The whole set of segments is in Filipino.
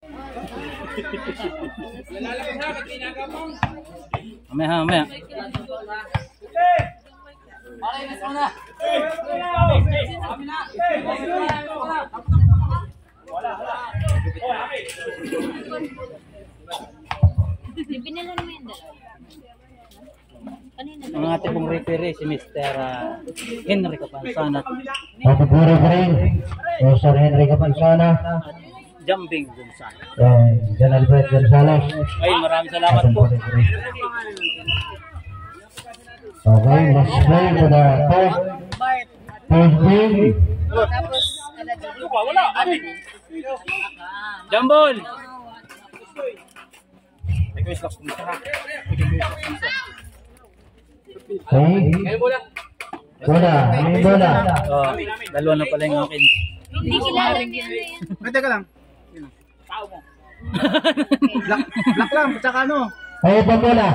Mamaya. Binalan mo yung dalawa. Ang ating pong referee si Mr. Henry Capansana. Ating pong referee, Mr. Henry Capansana. Jumping Gonzales. John Alfred Gonzales. Ay, maraming salamat po. Okay, let's play for the third game. Tapos, Wala. Jambol! Okay. Bola. Ano yung bola? Dalawa na pala yung akin. hindi kilala niya na yan. Teka lang. Black lang, tsaka ano? Ay, ito bola.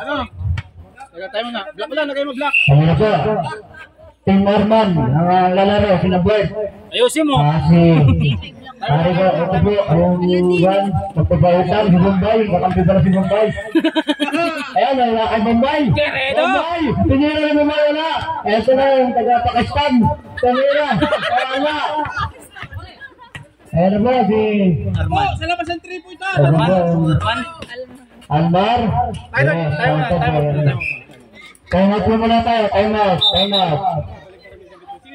Ano? Tayo tayo na. Black lang, lagay mo black. Ayun na po. Team Norman, ang lalaro, sila Bert. Ayusin mo! Si Pare ko, ito po, ang Juan, magpapahutan, si Bombay, kakampi pala si Bombay. Ayan, wala kay Bombay. Bombay, pinira ni Bombay, wala. Ito na yung taga-Pakistan. Tamira, wala. Ayan na po, si Arman. Sa labas ang 3 point na. Almar. Tayo na. Time out po muna tayo, time out. Sino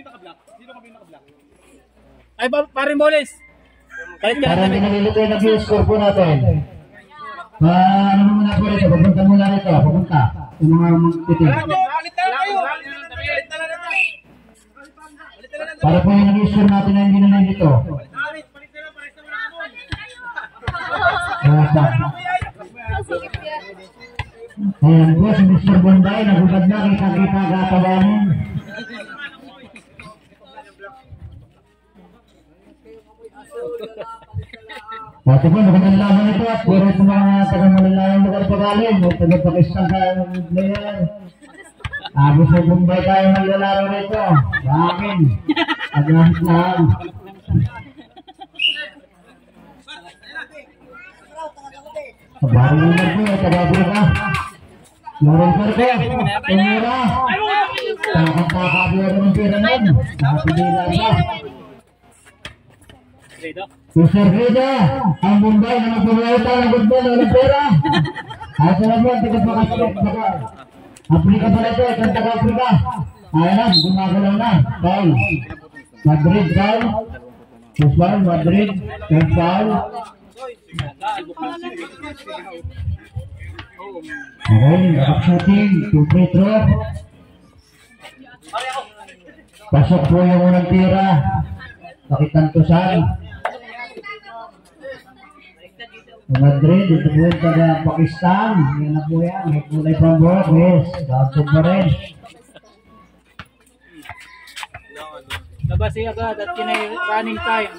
naka-black? Ay, pare Moles. Kahit ka Para natin. pinalilito yung nag-score po natin. Ano muna po rito, papunta muna rito, papunta. Yung mga magtitig. Palit na lang kayo. Para po yung nag-score natin na hindi na nandito. Ayan po, si Mr. Bombay, nagugad na, kita-kita gatawanin. Pati po, magandang laban ito at puro ito mga taga-malalayang lugar pa galing. Taga-Pakistan tayo ng player. Agos sa Bombay tayo maglalaro rito. Sa akin. Agahit-lahan. Barang number po, taga-Afrika. Loren Parque, Tumira. Takang-takabiyar ng pira nun. Nakapigilan pa. Mr. Rida, ang Bombay na magpapalita ng football ng pera. Ay, salamat, taga-Afrika. Afrika pala ito, itong taga-Afrika. Ayan na, gumagalaw na. Foul. Madrid, foul. Pusbal, Madrid, foul. Okay, shooting, 2 free throw. Pasok po yung unang tira. Pakitantusan. Madrid, ito po yung taga Pakistan. Yan na po yan. May kulay pang buhok. Yes, dapat pa rin. Labas siya agad at kinay running time.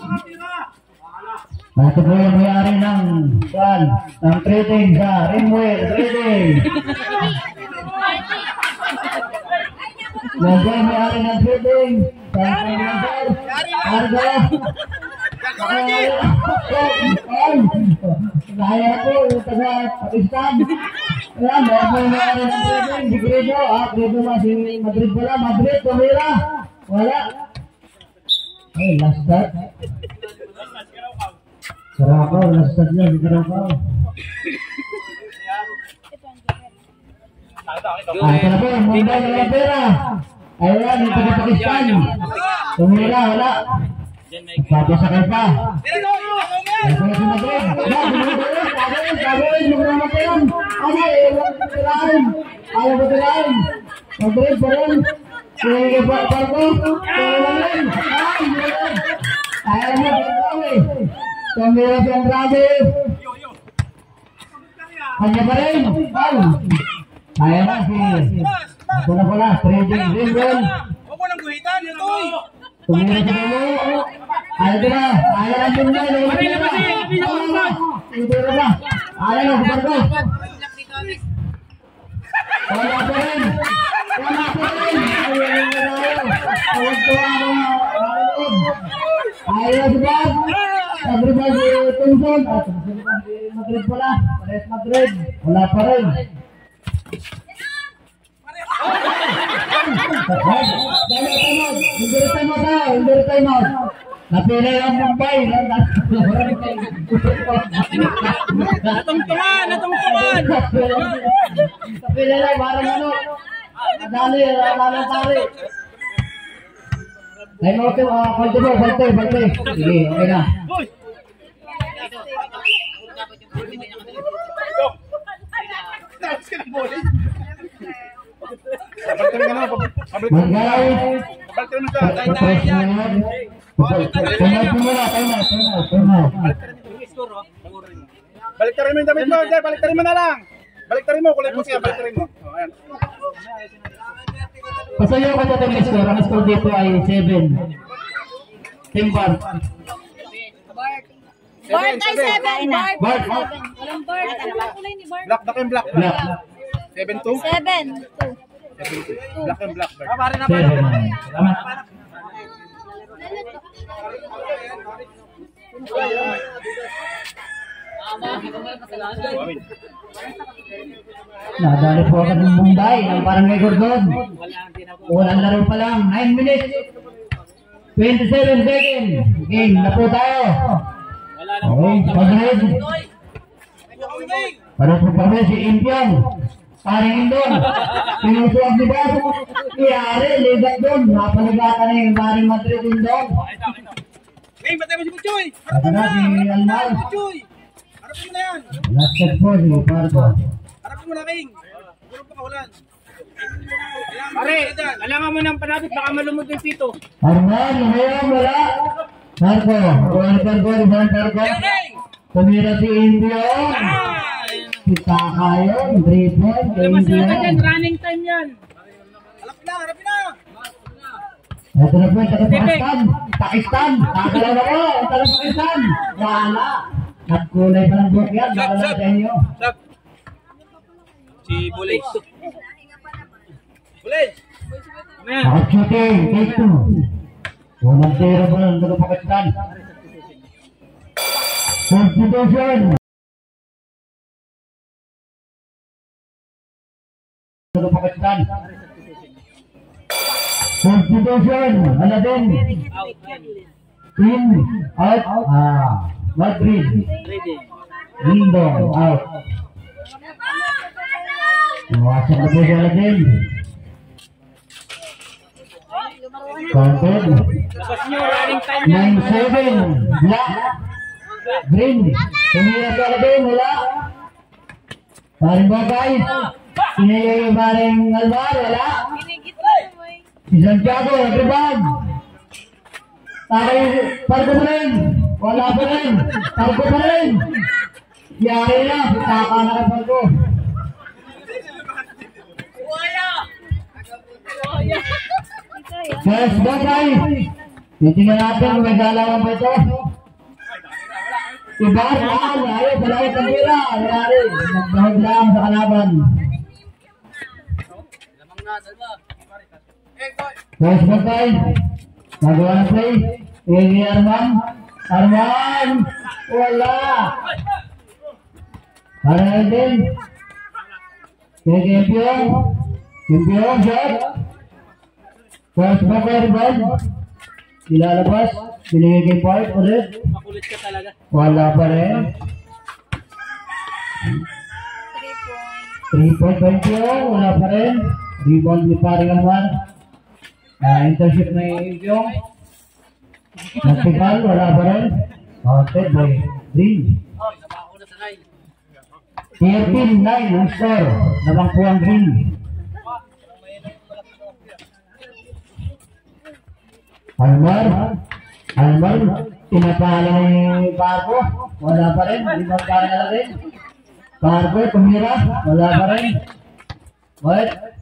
Ito po yung may-ari ng trading sa Rimwell Trading. Yan po yung may-ari ng trading sa Rimwell. Argo. Kaya po yung taga Pakistan. Yan, yan po yung may-ari ng trading. Si Gredo. Gredo ba si Madrid pala? Madrid, tumira. Wala. Ay, last start. Carabao, last start niya, si Carabao. Ito na po, Bombay na lang pera. Ayan, ito na Pakistan. Tumira, wala. Papasakay pa. Ito na si Madrid. Gagawin, magramot na yan. Ayaw ba tirahin? Madrid pa rin. Sige pa, Parko. Ayaw mo, Parko. Tumira si Andrade. Kanya pa rin. Ayaw na si... Ito na pala, trading Rimwell. Huwag mo nang guhitan, ito eh. Tumira si Demo. Ayaw na. Ayaw na si Demo. Ito na ba? Ayaw na si Parko. Wala pa rin. Wala pa rin. Ayaw si Parko. Nag-rebound si Thompson. At susunod si Madrid pala. Pares Madrid. Wala pa rin. Hindi time out. Napilay ang Mumbai. Natungtungan! Napilay lang, parang ano. Nadali. Time out yung bante. Sige, okay na. Magay. Baliktarin mo yung damit mo, Jay. Baliktarin mo na lang. Baliktarin mo, kulay po siya. Baliktarin mo. Ayan. Pasayaw ko natin ang score. Ang score dito ay 7. Team Bart. Bart ay 7. Bart. Walang Bart. Ano ba kulay ni Bart? Black and black. 7-2? 7. Black and black. Pare na 7. Salamat. Nadali po agad ng Mumbai ng Barangay Gordon. Walang laro pa lang. 9 minutes. 27 seconds. Game na po tayo. Okay, pag-red. Para po pa si Impiang. Paring Indon. Pinusuag ni Baso. Iyari, ligat doon. Napaligatan na yung Paring Madrid Indon. Hey, batay mo si Puchoy! At na si Almar. Puchoy! Harapin mo na yan! Last set po si Pardo. Harapin mo na, King! Puro pa kawalan! Pare, alangan mo ng panapit, baka malumot yung pito. Arman, lumayan, wala. Marco, Marco. Tumira si Indion. Kita kayo, 3 points. Labas na ka dyan, running time yan! Harapin na! Ito na po, Pakistan. Kakalaw na ko, Pakistan. Wala. At kulay pa ng buhok yan, baka na sa inyo. Si Bulay. Bulay! At shooting, take 2. Unang tira po ng Pakistan. Substitution. Pakistan. Substitution. Aladin. In. Out. Madrid. Lindon. Out. Iwasan na po si Aladin. Counted. Labas nyo, running time yan! 9-7. Black. Green. Tumira si Aladin. Wala. Paring Bagay. Sinaya yung paring Alvar. Wala. Si Santiago, nag-rebound. Takay, Pargo pa rin. Wala pa rin. Pargo pa rin. Yari na, taka na kay Pargo. Yes, Bagay. Titingnan natin kung may galawan pa ito. Ibar lang, ayaw, balawit ang tira. Yari, nagbahog lang sa kalaban. Yes, Bagay. Nagawa ng play. Ini Arman. Wala. Para din. Kimpiong shot. Yes, Bagay rebound. Ilalabas. Binigay point ulit. Makulit ka talaga. Wala pa rin. 3 point Kimpiong. Wala pa rin. Rebound ni Paring Arman. Internship na yung Nagtigal, wala pa rin. Counted by Green. 13-9 ang score. Nabang po ang Green. Almar, pinapala ni Pargo. Wala pa rin. Hindi magkara na rin. Pargo, tumira. Wala pa rin. What?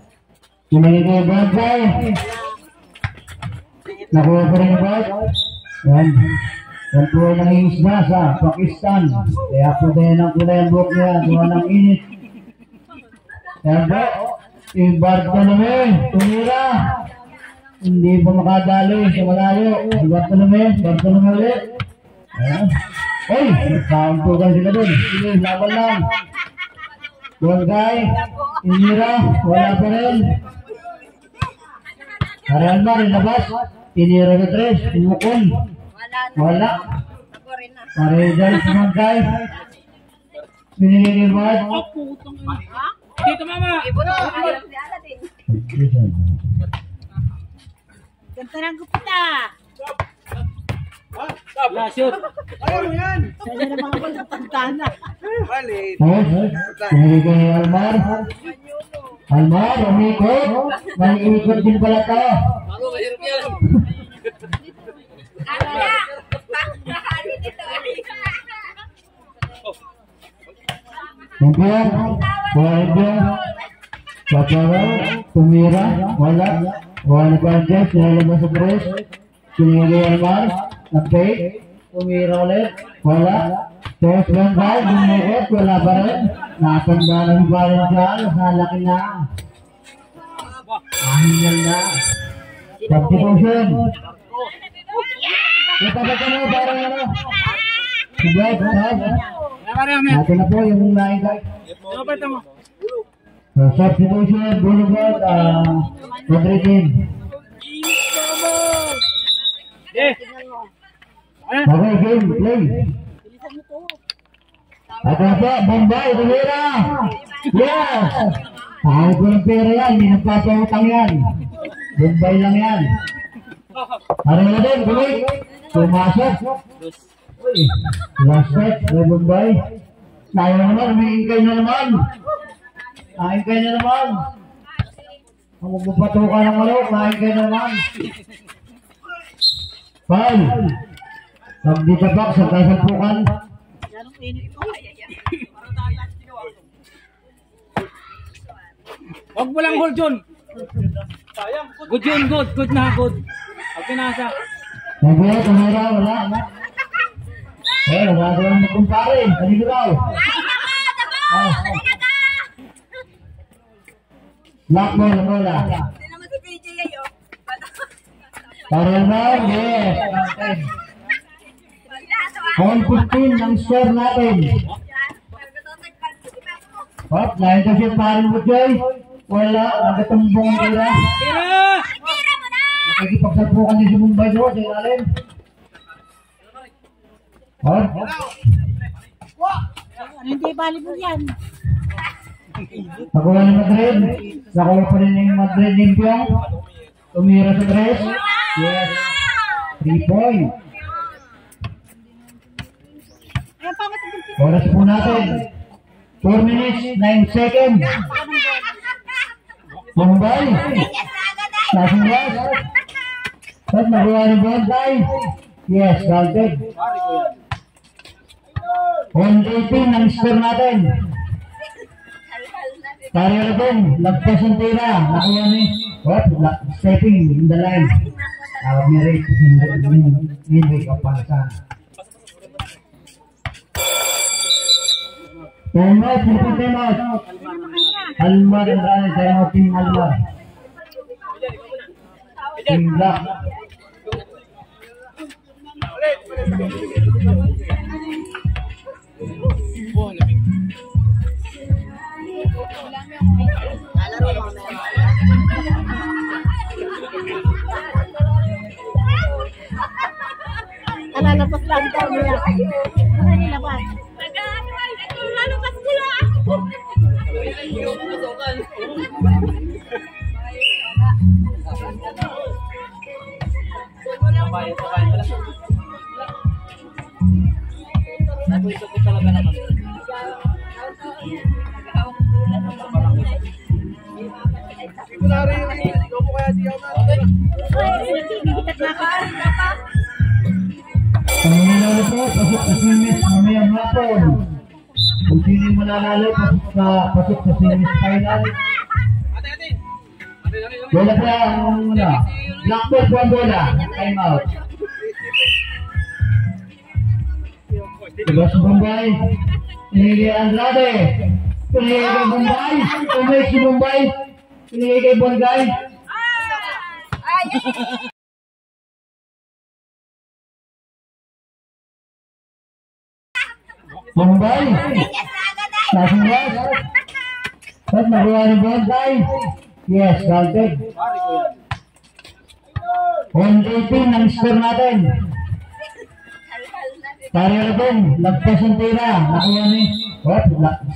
Pinigay Bagay. Nakuha pa rin ba? Yan. Yan po ay nangingisda sa Pakistan. Kaya po din ang kulay ang buhok niya. Gawa ng init. Yan po. Si Bartolome. Tumira. Hindi pa makadali sa malayo. Si Bartolome ulit. Ayan. Oy, nagkauntukan sila dun. Sige, laban lang. Bongay, Inira, wala pa rin. Real Madrid labas. Inira na 3, Umukon. Wala. Paregal si Bongay. Sinililimat. Dito mama. Ganda ng gupita. Wala, shoot. Sana na mga pagpagtana. Sinililimat ni Almar. Almar, umikot. Maliikot din pala to. Bago, mahirap yan. Champion, Boyden, Bacawa, Tumira, wala. Wala pa Jess, nilalabas sa press. Sinili Almar, update. Tumira ulit, wala. Test 1-5, bumukot, wala pa rin. Nakatanda na yung balon dyan, nasalaki na. Ahingal na. Substitution. Ito ba ka mo, parang ano? Sige, natin na po yung lain guys. Substitution, Boulevard, Madridin. Okay, game, play. At na po, Bombay, Rivera. Yes! Kahit walang pera yan, hindi nagpapautang yan. Bombay lang yan. Ano na din, Bombay? Pumasok. Uy, last set, Bombay. Tayo naman, umiingkay na naman. Naingkay na naman. Ang magpapato ka ng malok, naingkay na naman. Foul. Pag di tabak sa kasampukan. Huwag mo lang hold yun. Good yun, good. Good na, good. Pag pinasa. Sabi, tumira, wala. Nagagawa mo kumpare. Kanino daw? Lock mo, wala. Para na, yes. All 15 ang score natin. Hop, lain kasi parin mo, Joy. Wala, nagatumbong ang tira. Tira! Nakikipagsapukan din si Mumbai doon, sa ilalim. Hop. Hindi bali mo yan. Nakuha ni Madrid. Nakuha pa rin yung Madrid Limpiong. Tumira sa dress. Yes. 3 point. Oras po natin. 4 minutes, 9 seconds. Mumbai. Lasing gas. At nakuha ni Bantay. Yes, granted. 118 ang score natin. Tayo na din, lagpas ang tira. Nakuha ni, stepping in the line. Tawag ni Rick, hindi ka pansan. Timeout, hindi timeout. Almar and Rani, timeout team Almar. Team Black. Lalabas lang daw nila. Ano nilabas? Lalabas sila. Panginalo po, pasok sa semis mamayang hapon. Kung sino yung mananalo, pasok sa semis final. Bola pa ang Blackball po ang bola. Time out. Diba si Bombay? Pinigay Andrade. Pinigay kay Bombay. Pinigay si Bombay. Pinigay kay Bombay. Bombay. Passing yes. At nakuha ni Bombay. Yes, counted. 118 ang score natin. Tayo na din, lagpas ang tira. Nakuha ni,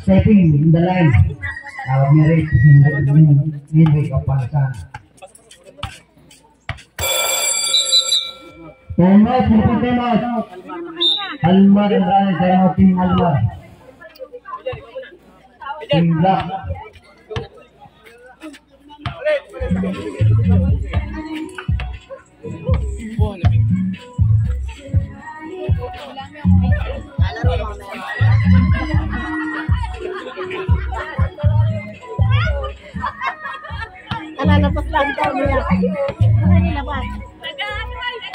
stepping in the line. Tawag niya rin, hindi ka pansan. Timeout, Philippine timeout. Almar and Rani, timeout team Almar. Team Black. Alalapas lang daw niya. Ano nilabas?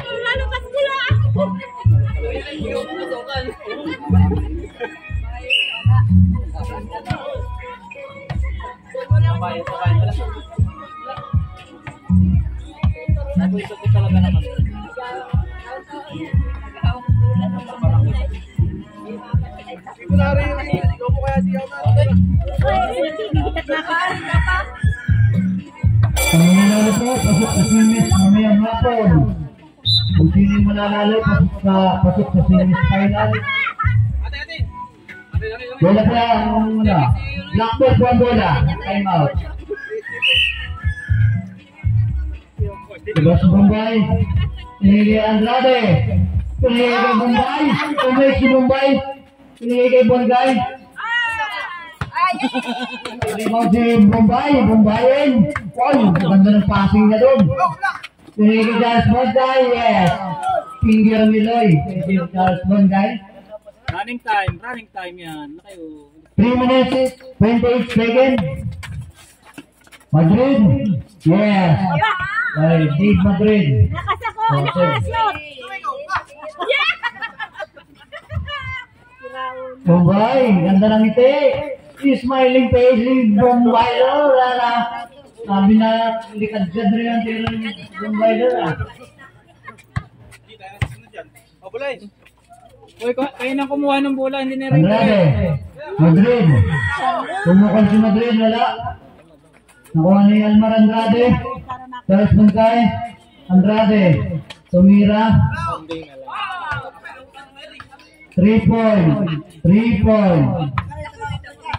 Lalabas sila! Panginalo po, pasok sa semis mamayang hapon. Kung sino yung mananalo, pasok sa semis final. Bola pa ang Blackboard po ang bola. Time out. Diba si Bombay? Pinigay Andrade. Pinigay kay Bombay. Pinigay si Bombay. Pinigay kay Bombay. Pinigay si Bombay. Bombayin. Oy, ganda ng passing na doon. Pinigay kay Charles Bombay. Yes. Finger Miloy. Pinigay Charles Bombay. Running time yan. 3 minutes, 28 seconds. Madrid. Yes. Ay, Dave Madrid. Lakas ako! Nakasot! Bombay, ganda ng ngiti. Smiling face ni Bombay. Sabi na, likad-gad rin ang tira ni Bombay. Bulay. Uy, kayo nang kumuha ng bola, hindi na rin. Andrade. Madrid. Tumukol si Madrid, wala. Nakuha ni Almar Andrade. Charles Bombay. Andrade. Tumira. 3 point. 3 point.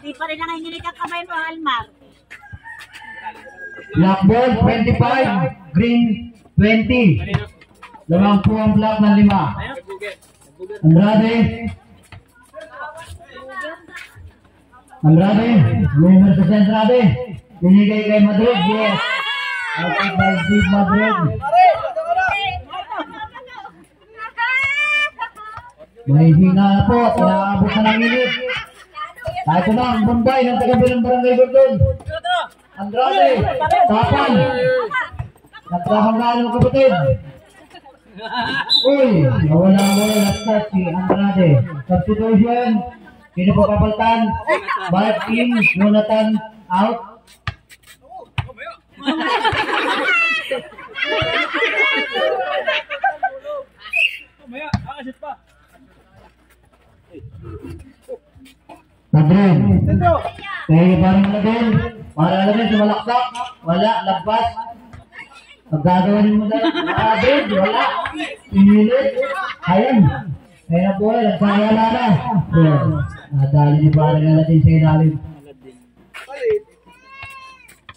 Di pa rin nanginginig ang kamay mo, Almar. Black ball, 25. Green, 20. 20 ang black ng 5. Andrade. Andrade. Winner sa Andrade. Binigay kay Madrid. Yes. Okay, by Dave Madrid. May hina po. Pinaabot na ng init. Ito na ang Bombay ng taga-bilang barangay Gordon. Andrade. Tapan. Nagkakangalo kapatid. Uy, nawala mo na si Andrade. Substitution, sino po kapaltan? Bad team, Jonathan out. Madrid. Kaya parang Madrid. Para namin sa malaksak. Wala, lagpas. Pagkagawa mo na, Madrid, wala. Pinilit. Ayan. Kaya po, nagsayala na. Nadali ni parang natin sa ilalim.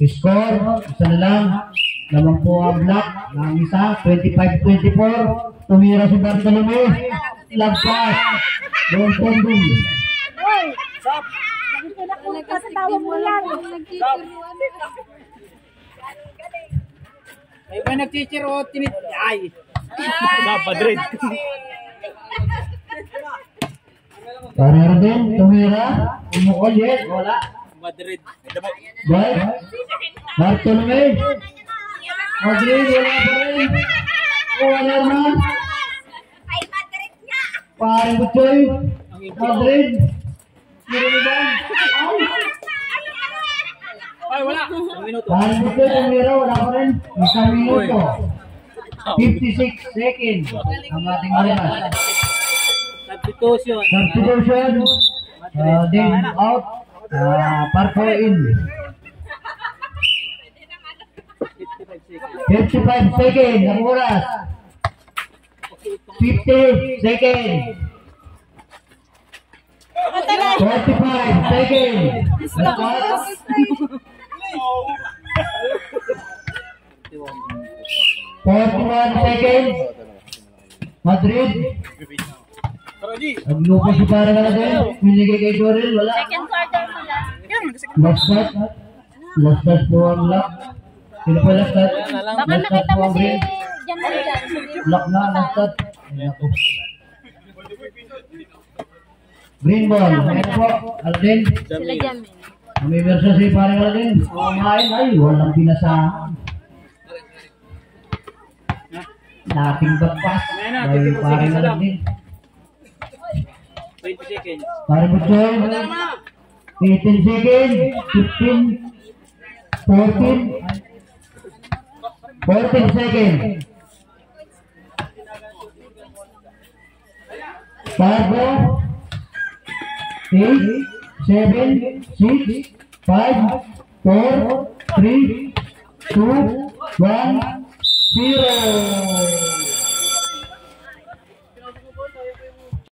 Score, isa na lang. Lamang po ang block. Ng isa, 25-24. Tumira si Bartolome. Lagpas. Doon pondong. Uy! Stop! Nagkita sa tawag mo yan. Ay ba nagchichir o tinit? Ay! Madrid. Para din, tumira. Umukol, yes. Wala. Madrid. Bye. Bartolome. Madrid, wala pa rin. Wala naman. Ay, Madrid nga! Parang Butchoy. Madrid. Meron ba? Ay, wala. Ang minuto. Parang Butchoy, tumira. Wala pa rin. Isang minuto. 56 seconds. Ang ating oras. Substitution. Substitution. Then out. Parko in. 55 seconds ang oras. 50 seconds. 45 seconds. Dapat. 41 seconds. Madrid. Ang lupa si para na natin. Minigay kay Dorel. Wala. Second quarter mo lang. Last shot. Last shot po ang lock. Sino pa last shot? Baka Last shot nakita po mo ang si green. Jan dyan. Lock na last shot. Ay, naku. Green ball. Ano po? Alden. Sila Jan. May versa si parang Alden. Kumain. Ay, walang pinasahan. Dating bagpas. Ay, parang Alden. 20 seconds. Parang Butchoy. 18 seconds. 15. 14. 14 seconds. Pargo. 8, 7, 6, 5, 4, 3, 2, 1, 0.